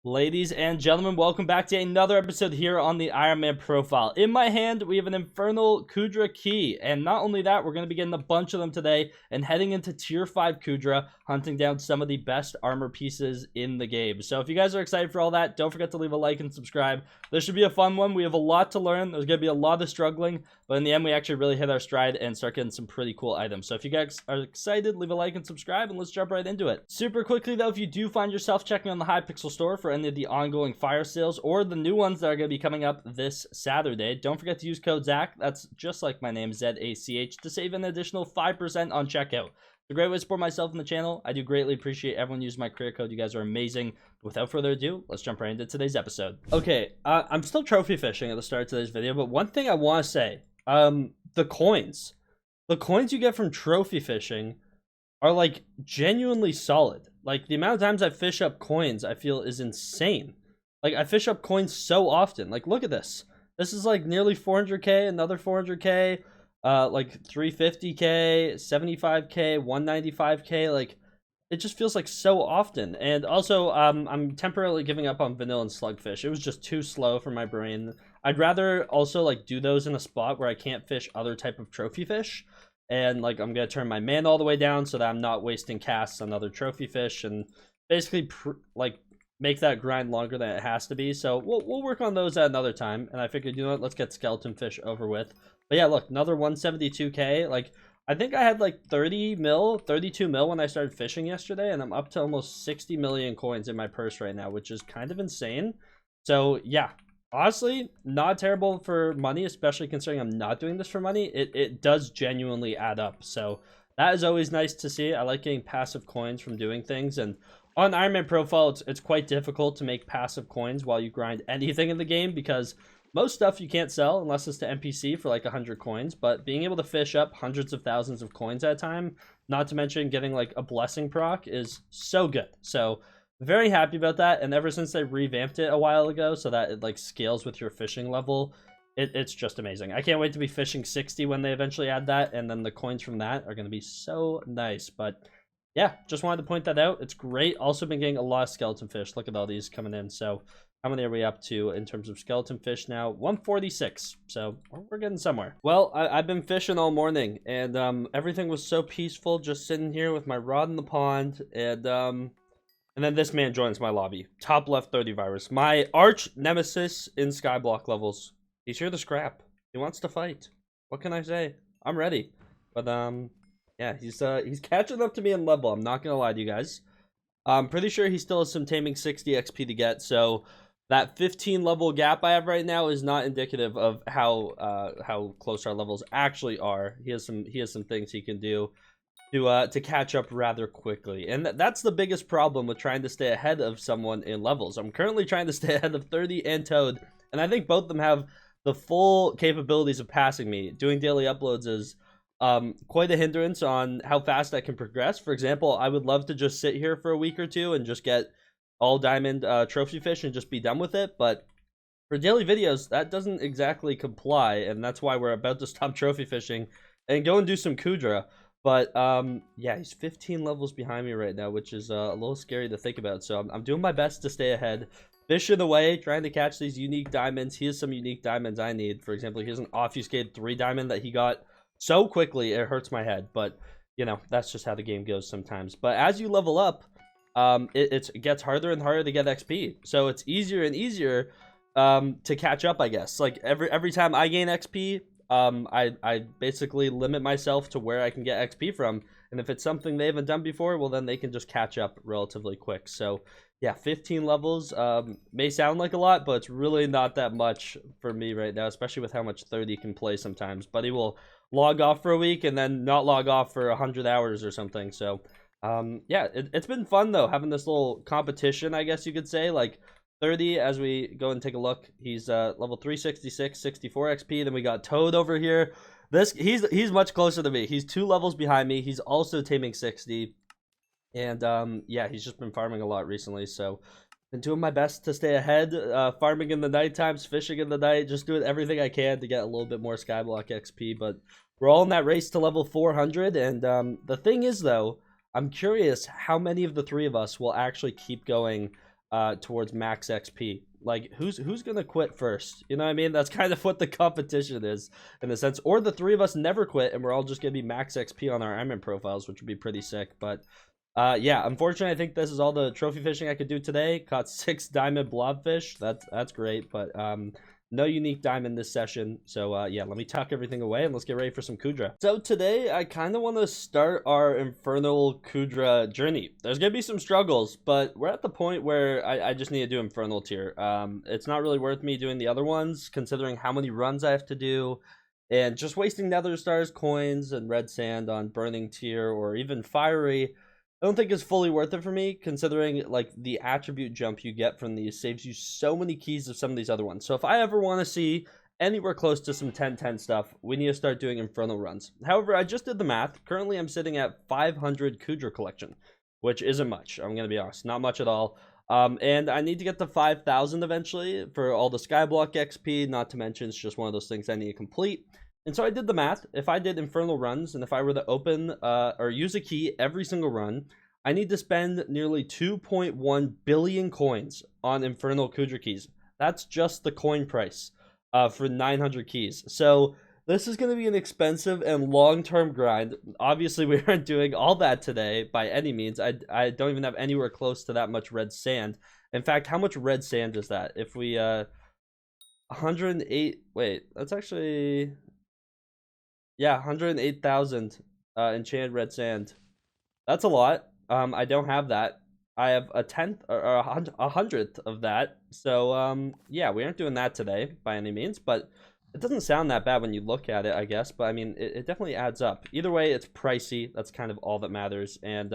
Ladies and gentlemen, welcome back to another episode here on the Ironman profile. In my hand, we have an Infernal Cudra key, and not only that, we're going to be getting a bunch of them today and heading into Tier 5 Cudra, hunting down some of the best armor pieces in the game. So if you guys are excited for all that, don't forget to leave a like and subscribe. This should be a fun one. We have a lot to learn. There's going to be a lot of struggling, but in the end, we actually really hit our stride and start getting some pretty cool items. So if you guys are excited, leave a like and subscribe, and let's jump right into it. Super quickly, though, if you do find yourself checking on the Hypixel store for any of the ongoing fire sales or the new ones that are going to be coming up this Saturday, don't forget to use code Zach, that's just like my name, ZACH, to save an additional 5% on checkout. It's a great way to support myself and the channel. I do greatly appreciate everyone using my career code. You guys are amazing. Without further ado, let's jump right into today's episode. Okay, I'm still trophy fishing at the start of today's video, but one thing I want to say, the coins you get from trophy fishing are like genuinely solid. Like the amount of times I fish up coins, I feel is insane. Like I fish up coins so often. Like look at this. This is like nearly 400k, another 400k, like 350k, 75k, 195k. Like it just feels like so often. And also, I'm temporarily giving up on vanilla and slugfish. It was just too slow for my brain. I'd rather also like do those in a spot where I can't fish other type of trophy fish. And like I'm gonna turn my mana all the way down so that I'm not wasting casts on other trophy fish, and basically like make that grind longer than it has to be. So we'll work on those at another time. And I figured, you know what, let's get skeleton fish over with. But yeah, look, another 172k. Like I think I had like 32 mil when I started fishing yesterday, and I'm up to almost 60 million coins in my purse right now, which is kind of insane. So yeah, honestly, not terrible for money, especially considering I'm not doing this for money. It does genuinely add up. So that is always nice to see. I like getting passive coins from doing things. And on Ironman profile, it's quite difficult to make passive coins while you grind anything in the game, because most stuff you can't sell unless it's to NPC for like 100 coins. But being able to fish up hundreds of thousands of coins at a time, not to mention getting like a blessing proc, is so good. So very happy about that. And ever since they revamped it a while ago so that it like scales with your fishing level, it's just amazing. I can't wait to be fishing 60 when they eventually add that, and then the coins from that are going to be so nice. But yeah, just wanted to point that out. It's great. Also been getting a lot of skeleton fish. Look at all these coming in. So how many are we up to in terms of skeleton fish now? 146. So we're getting somewhere. Well, I've been fishing all morning, and everything was so peaceful, just sitting here with my rod in the pond. And then this man joins my lobby. Top left 30 virus. My arch nemesis in Skyblock levels. He's here to scrap. He wants to fight. What can I say? I'm ready. But yeah, he's catching up to me in level. I'm not gonna lie to you guys. I'm pretty sure he still has some taming 60 XP to get. So that 15 level gap I have right now is not indicative of how close our levels actually are. He has some things he can do to catch up rather quickly, and that's the biggest problem with trying to stay ahead of someone in levels. I'm currently trying to stay ahead of 30 and Toad, and I think both of them have the full capabilities of passing me. Doing daily uploads is quite a hindrance on how fast I can progress. For example, I would love to just sit here for a week or two and just get all diamond trophy fish and just be done with it, but for daily videos that doesn't exactly comply, and that's why we're about to stop trophy fishing and go and do some Cudra. But yeah, he's 15 levels behind me right now, which is a little scary to think about. So I'm doing my best to stay ahead, fishing away, trying to catch these unique diamonds. He has some unique diamonds I need. For example, here's an obfuscated 3 diamond that he got so quickly it hurts my head. But you know, that's just how the game goes sometimes. But as you level up, it gets harder and harder to get XP. So it's easier and easier to catch up, I guess. Like every time I gain XP, I basically limit myself to where I can get XP from, and if it's something they haven't done before, well then they can just catch up relatively quick. So yeah, 15 levels may sound like a lot, but it's really not that much for me right now, especially with how much 30 can play sometimes. But he will log off for a week and then not log off for 100 hours or something. So yeah, it's been fun though, having this little competition, I guess you could say. Like 30, as we go and take a look, he's level 366, 64 XP. Then we got Toad over here. He's much closer to me. He's 2 levels behind me. He's also taming 60, and yeah, he's just been farming a lot recently. So been doing my best to stay ahead, farming in the night times, fishing in the night, just doing everything I can to get a little bit more Skyblock XP. But we're all in that race to level 400, and the thing is though, I'm curious how many of the 3 of us will actually keep going towards max XP. Like, who's gonna quit first? You know what I mean? That's kind of what the competition is in a sense. Or the three of us never quit, and we're all just gonna be max XP on our Ironman profiles, which would be pretty sick. But yeah, unfortunately, I think this is all the trophy fishing I could do today. Caught 6 diamond blobfish. That's great, but no unique diamond this session. So yeah, let me tuck everything away and let's get ready for some Cudra. So today I kind of want to start our Infernal Cudra journey. There's gonna be some struggles, but we're at the point where I just need to do Infernal tier. It's not really worth me doing the other ones considering how many runs I have to do and just wasting nether stars, coins, and red sand on burning tier or even fiery. I don't think it's fully worth it for me, considering like the attribute jump you get from these saves you so many keys of some of these other ones. So if I ever want to see anywhere close to some 10-10 stuff, we need to start doing Infernal runs. However, I just did the math. Currently, I'm sitting at 500 Cudra collection, which isn't much. I'm going to be honest, not much at all. And I need to get to 5,000 eventually for all the Skyblock XP, not to mention it's just one of those things I need to complete. And so I did the math. If I did Infernal runs, and if I were to open or use a key every single run, I need to spend nearly 2.1 billion coins on Infernal Cudra keys. That's just the coin price for 900 keys. So this is going to be an expensive and long-term grind. Obviously, we aren't doing all that today by any means. I don't even have anywhere close to that much red sand. In fact, how much red sand is that? If we 108, wait, that's actually... Yeah, 108,000 enchanted red sand. That's a lot. I don't have that. I have a 10th or a 100th of that. So yeah, we aren't doing that today by any means, but it doesn't sound that bad when you look at it, I guess. But I mean, it definitely adds up. Either way, it's pricey. That's kind of all that matters. And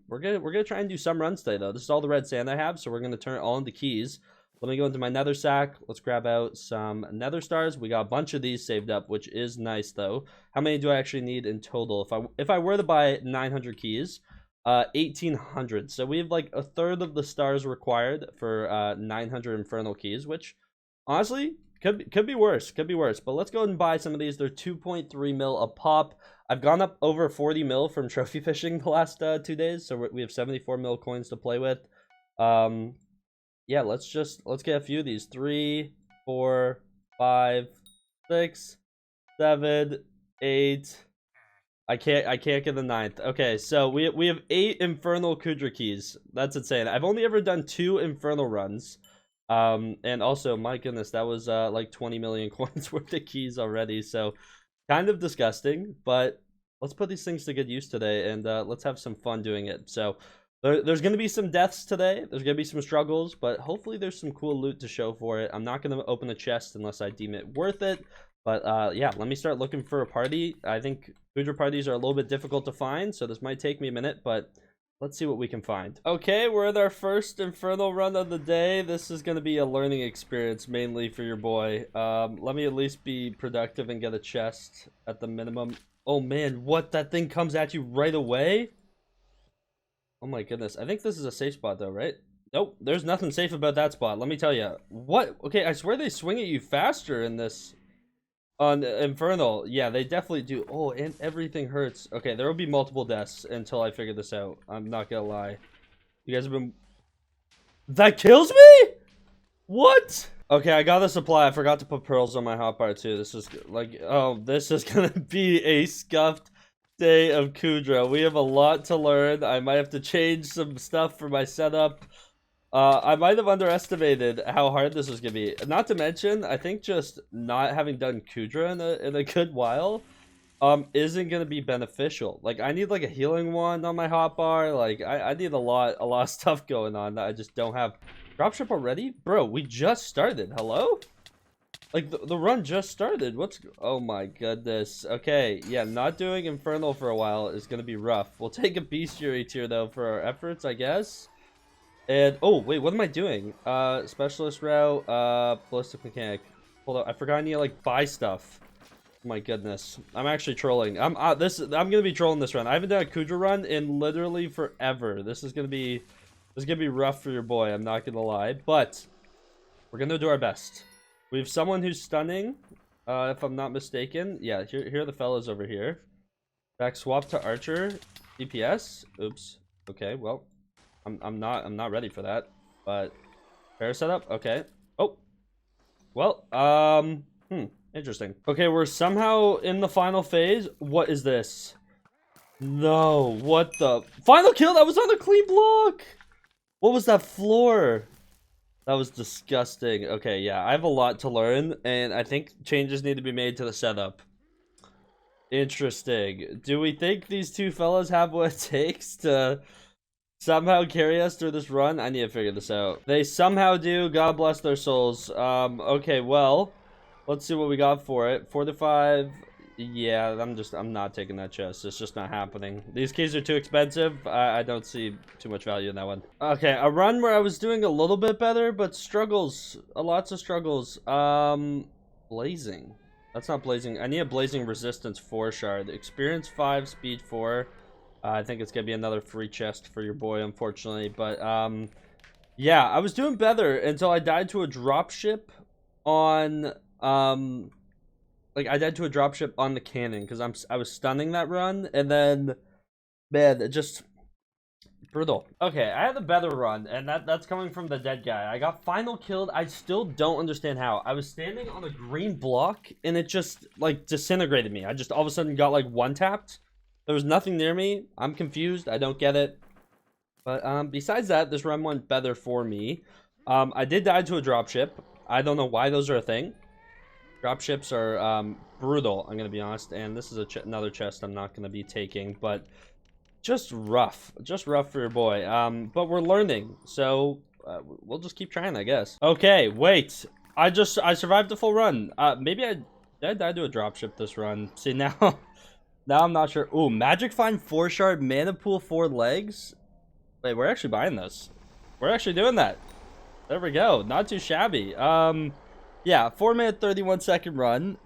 we're gonna try and do some runs today though. This is all the red sand I have, so we're gonna turn it all into keys. Let me go into my nether sack. Let's grab out some nether stars. We got a bunch of these saved up, which is nice though. How many do I actually need in total? If I were to buy 900 keys, 1,800. So we have like a third of the stars required for 900 Infernal keys, which honestly could be worse. Could be worse. But let's go ahead and buy some of these. They're 2.3 mil a pop. I've gone up over 40 mil from trophy fishing the last 2 days, so we have 74 mil coins to play with. Yeah, let's get a few of these. 3, 4, 5, 6, 7, 8. I can't get the 9th. Okay, so we have 8 Infernal Cudra keys. That's insane. I've only ever done 2 Infernal runs. And also, my goodness, that was like 20 million coins worth of keys already. So kind of disgusting, but let's put these things to good use today and let's have some fun doing it. So there's going to be some deaths today. There's going to be some struggles, but hopefully there's some cool loot to show for it. I'm not going to open a chest unless I deem it worth it. But yeah, let me start looking for a party. I think Cudra parties are a little bit difficult to find, so this might take me a minute, but let's see what we can find. Okay, we're at our first Infernal run of the day. This is going to be a learning experience mainly for your boy. Let me at least be productive and get a chest at the minimum. Oh man, what? That thing comes at you right away? Oh my goodness. I think this is a safe spot though, right? Nope, there's nothing safe about that spot. Let me tell you. What? Okay, I swear they swing at you faster in this. On Infernal. Yeah, they definitely do. Oh, and everything hurts. Okay, there will be multiple deaths until I figure this out. I'm not gonna lie. You guys have been... That kills me? What? Okay, I got a supply. I forgot to put pearls on my hotbar too. This is like... Oh, this is gonna be a scuffed day of Cudra. We have a lot to learn. I might have to change some stuff for my setup. I might have underestimated how hard this was gonna be. Not to mention, I think just not having done Cudra in a good while, isn't gonna be beneficial. Like, I need like a healing wand on my hotbar. Like, I need a lot of stuff going on that I just don't have. Dropship already, bro? We just started. Hello? Like the run just started. What's? Oh my goodness. Okay, yeah, not doing Infernal for a while is gonna be rough. We'll take a bestiary tier though for our efforts, I guess. And, oh, wait, what am I doing? Specialist route, ballistic mechanic. Hold on, I forgot I need to, like, buy stuff. Oh my goodness. I'm actually trolling. I'm gonna be trolling this run. I haven't done a Cudra run in literally forever. This is gonna be rough for your boy, I'm not gonna lie. But, we're gonna do our best. We have someone who's stunning, if I'm not mistaken. Yeah, here are the fellas over here. Back swap to Archer. DPS. Oops. Okay, well. I'm not ready for that, but Fair setup. Okay. Oh. Well, interesting. Okay, we're somehow in the final phase. What is this? No, what the? Final kill? That was on a clean block! What was that floor? That was disgusting. Okay, yeah, I have a lot to learn, and I think changes need to be made to the setup. Interesting. Do we think these two fellas have what it takes to somehow carry us through this run? I need to figure this out. They somehow do. God bless their souls. Okay, well, let's see what we got for it. 4 to 5. Yeah, I'm not taking that chest. It's just not happening. These keys are too expensive. I don't see too much value in that one. Okay, a run where I was doing a little bit better, but struggles. Lots of struggles. Blazing. That's not blazing. I need a blazing resistance 4 shard. Experience 5, speed 4. I think it's gonna be another free chest for your boy, unfortunately. But yeah, I was doing better until I died to a dropship on like I died to a dropship on the cannon because I was stunning that run, and then man, it just brutal. Okay, I had a better run, and that's coming from the dead guy. I got final killed. I still don't understand how. I was standing on a green block, and it just like disintegrated me. I just all of a sudden got like one tapped. There was nothing near me. I'm confused. I don't get it. But besides that, this run went better for me. I did die to a dropship. I don't know why those are a thing. Dropships are brutal, I'm going to be honest. And this is another chest I'm not going to be taking. But just rough. Just rough for your boy. But we're learning. So we'll just keep trying, I guess. Okay, wait. I survived the full run. Maybe I died to a dropship this run. See, now... Now I'm not sure. Ooh, Magic Find 4 shard, Mana Pool 4 legs. Wait, we're actually buying this. We're actually doing that. There we go. Not too shabby. Yeah, 4-minute 31-second run.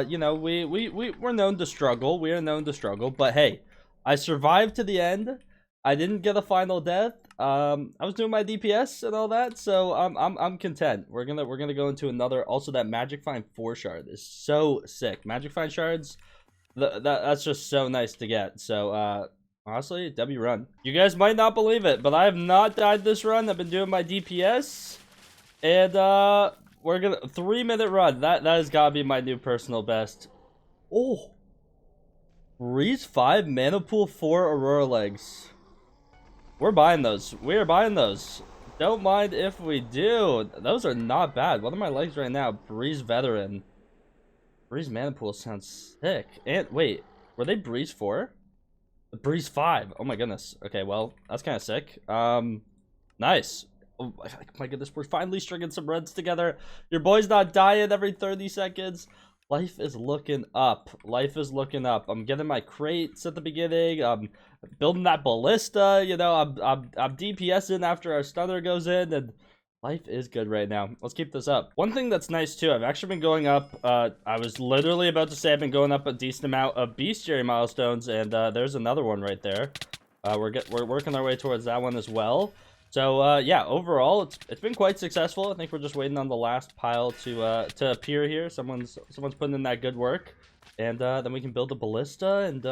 You know, we're known to struggle. We are known to struggle, but hey, I survived to the end. I didn't get a final death. I was doing my DPS and all that, so I'm content. We're gonna go into another. Also, that Magic Find 4 shard is so sick. Magic Find shards. That's just so nice to get. So honestly, W run. You guys might not believe it, but I have not died this run. I've been doing my DPS, and we're gonna 3-minute run. That has gotta be my new personal best. Oh, Breeze 5, Mana Pool 4, Aurora legs. We're buying those. We are buying those. Don't mind if we do. Those are not bad. What are my legs right now? Breeze Veteran. Breeze Mana Pool sounds sick. And wait, were they Breeze 4? Breeze 5. Oh my goodness. Okay, well, that's kind of sick. Nice. Oh my goodness, we're finally stringing some runs together. Your boy's not dying every 30 seconds. Life is looking up. Life is looking up. I'm getting my crates at the beginning. I'm building that ballista. You know, I'm DPSing after our stunner goes in, and life is good right now. Let's keep this up. One thing that's nice too, I've actually been going up. I was literally about to say I've been going up a decent amount of bestiary milestones, and there's another one right there. We're working our way towards that one as well. So yeah, overall it's been quite successful. I think we're just waiting on the last pile to appear here. Someone's putting in that good work. And then we can build a ballista and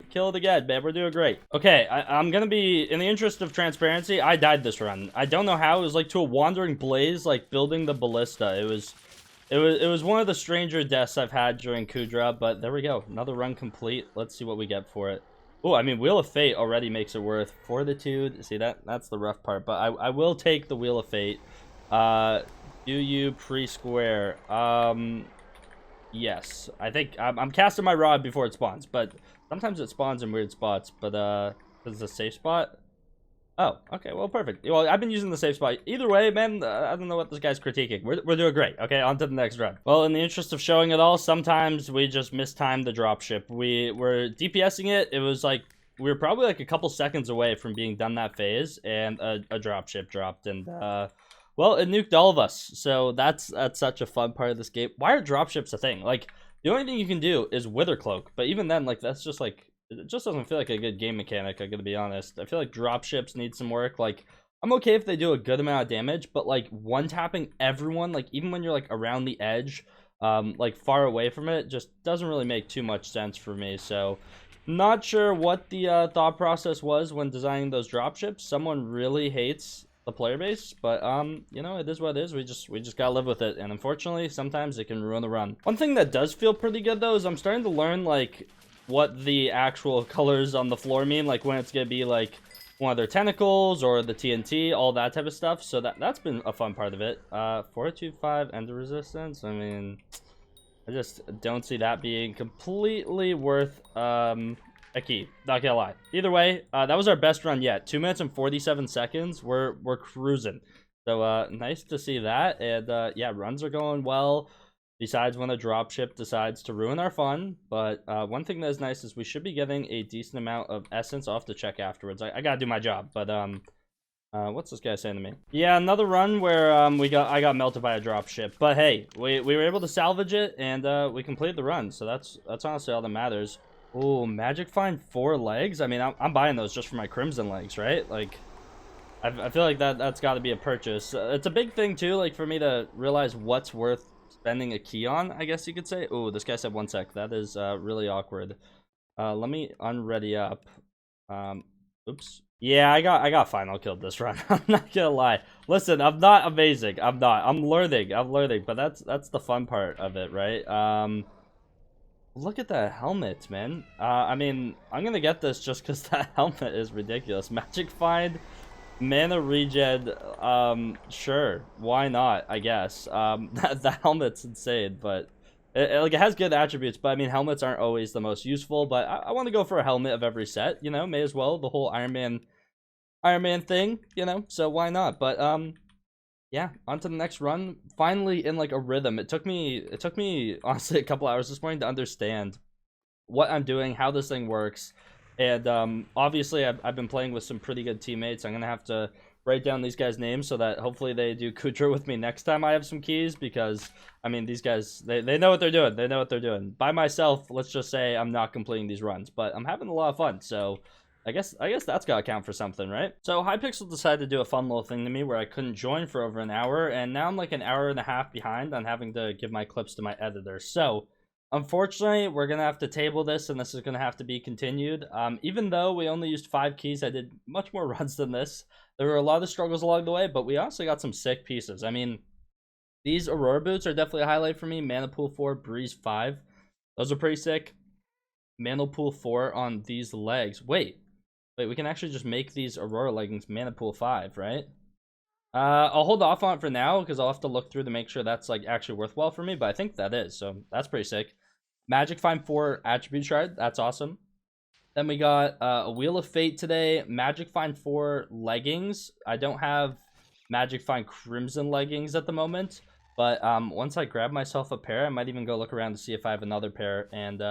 kill it again, man. We're doing great. Okay, I'm gonna be, in the interest of transparency, I died this run. I don't know how. It was like to a wandering blaze, like building the ballista. It was one of the stranger deaths I've had during Cudra, but there we go. Another run complete. Let's see what we get for it. Oh, I mean, Wheel of Fate already makes it worth. Fortitude. See, that's the rough part, but I will take the Wheel of Fate. Do you pre-square? Yes, I think I'm casting my rod before it spawns, but sometimes it spawns in weird spots. But this is a safe spot. Oh, okay, well, perfect. Well, I've been using the safe spot. Either way, man, I don't know what this guy's critiquing. We're doing great. Okay, on to the next run. Well, in the interest of showing it all, sometimes we just mistimed the dropship. We were DPSing it. It was like we were probably like a couple seconds away from being done that phase, and a dropship dropped, and well, it nuked all of us. So that's such a fun part of this game. Why are dropships a thing? Like, the only thing you can do is Wither Cloak, but even then, like, that's just like, it just doesn't feel like a good game mechanic, I'm gonna be honest. I feel like dropships need some work. Like, I'm okay if they do a good amount of damage, but like one-tapping everyone, like even when you're like around the edge, like far away from it, just doesn't really make too much sense for me. So not sure what the thought process was when designing those dropships. Someone really hates the player base, but you know, it is what it is. We just gotta live with it, and unfortunately sometimes it can ruin the run. One thing that does feel pretty good though is I'm starting to learn like what the actual colors on the floor mean, like when it's gonna be like one of their tentacles or the TNT, all that type of stuff. So that's been a fun part of it. 425 Ender Resistance, I mean, I just don't see that being completely worth a key, not gonna lie. Either way, that was our best run yet. 2 minutes and 47 seconds. We're cruising. So nice to see that. And yeah, runs are going well. Besides when a dropship decides to ruin our fun. But one thing that is nice is we should be getting a decent amount of essence. I'll have to check afterwards. I gotta do my job. But what's this guy saying to me? Yeah, another run where I got melted by a dropship. But hey, we were able to salvage it, and we completed the run. So that's honestly all that matters. Oh, Magic Find 4 legs. I mean, I'm buying those just for my Crimson legs, right? Like, I feel like that's got to be a purchase. It's a big thing too, like for me to realize what's worth spending a key on, I guess you could say. Oh, this guy said 1 sec. That is really awkward. Let me unready up. Oops. Yeah, I got final killed this run. I'm not gonna lie. Listen, I'm not amazing. I'm not. I'm learning. But that's the fun part of it, right? Look at that helmet, man. I mean, I'm gonna get this just because that helmet is ridiculous. Magic Find, mana regen, sure, why not, I guess. That helmet's insane, but it has good attributes, but I mean, helmets aren't always the most useful, but I want to go for a helmet of every set, you know, may as well, the whole Iron Man thing, you know, so why not? But yeah, on to the next run. Finally in like a rhythm. It took me honestly a couple hours this morning to understand what I'm doing, how this thing works. And obviously I've been playing with some pretty good teammates. I'm gonna have to write down these guys' names so that hopefully they do Cudra with me next time I have some keys, because I mean, these guys, they know what they're doing. They know what they're doing. By myself, let's just say I'm not completing these runs, but I'm having a lot of fun. So I guess that's gotta count for something, right? So Hypixel decided to do a fun little thing to me where I couldn't join for over an hour, and now I'm like an hour and a half behind on having to give my clips to my editor. So unfortunately, we're gonna have to table this, and this is gonna have to be continued. Even though we only used 5 keys, I did much more runs than this. There were a lot of struggles along the way, but we also got some sick pieces. I mean, these Aurora boots are definitely a highlight for me. Mana Pool 4, Breeze 5. Those are pretty sick. Mana Pool 4 on these legs. Wait, we can actually just make these Aurora leggings Mana Pool 5, right? I'll hold off on it for now because I'll have to look through to make sure that's like actually worthwhile for me, but I think that is, so that's pretty sick. Magic Find 4 Attribute Shard, that's awesome. Then we got a Wheel of Fate today. Magic Find 4 leggings. I don't have Magic Find Crimson leggings at the moment, but once I grab myself a pair, I might even go look around to see if I have another pair, and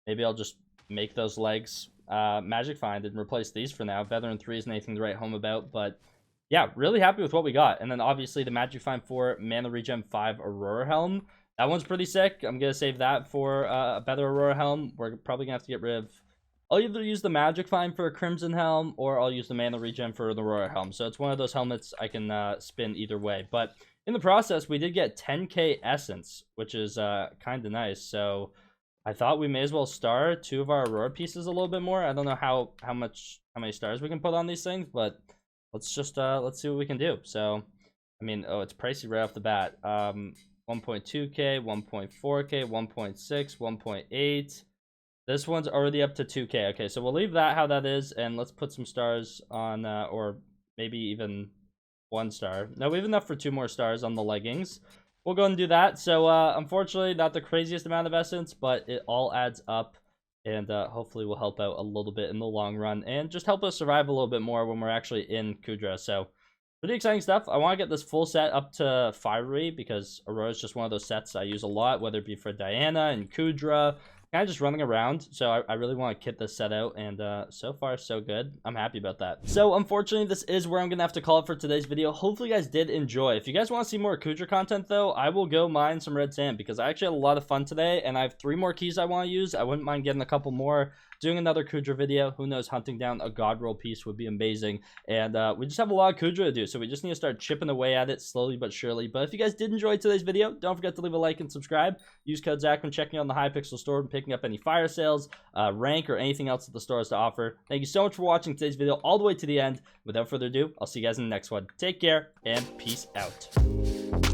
maybe I'll just make those legs Magic Find and replace these for now. Veteran 3 isn't anything to write home about, but yeah, really happy with what we got. And then obviously the Magic Find 4 Mana Regen 5 Aurora Helm. That one's pretty sick. I'm going to save that for a better Aurora Helm. We're probably going to have to get rid of... I'll either use the Magic Find for a Crimson Helm, or I'll use the Mana Regen for the Aurora Helm. So it's one of those helmets I can spin either way. But in the process, we did get 10k Essence, which is kind of nice. So I thought we may as well star 2 of our Aurora pieces a little bit more. I don't know how many stars we can put on these things, but let's just let's see what we can do. So I mean, oh, it's pricey right off the bat. 1.2k, 1.4k, 1.6, 1.8. This one's already up to 2k. Okay, so we'll leave that how that is, and let's put some stars on, or maybe even 1 star. No, we have enough for 2 more stars on the leggings. We'll go and do that. So unfortunately, not the craziest amount of essence, but it all adds up, and hopefully will help out a little bit in the long run, and just help us survive a little bit more when we're actually in Cudra. So pretty exciting stuff. I want to get this full set up to Fiery, because Aurora is just one of those sets I use a lot, whether it be for Diana and Cudra, kind of just running around. So I really want to kit this set out, and so far so good. I'm happy about that. So unfortunately, this is where I'm gonna have to call it for today's video. Hopefully you guys did enjoy. If you guys want to see more Cudra content though, I will go mine some red sand, because I actually had a lot of fun today, and I have 3 more keys I want to use. I wouldn't mind getting a couple more, doing another Cudra video. Who knows, hunting down a god roll piece would be amazing. And we just have a lot of Cudra to do, so we just need to start chipping away at it slowly but surely. But if you guys did enjoy today's video, don't forget to leave a like and subscribe. Use code Zach when checking out on the Hypixel store and pick picking up any fire sales, rank, or anything else that the store has to offer. Thank you so much for watching today's video all the way to the end. Without further ado, I'll see you guys in the next one. Take care, and peace out.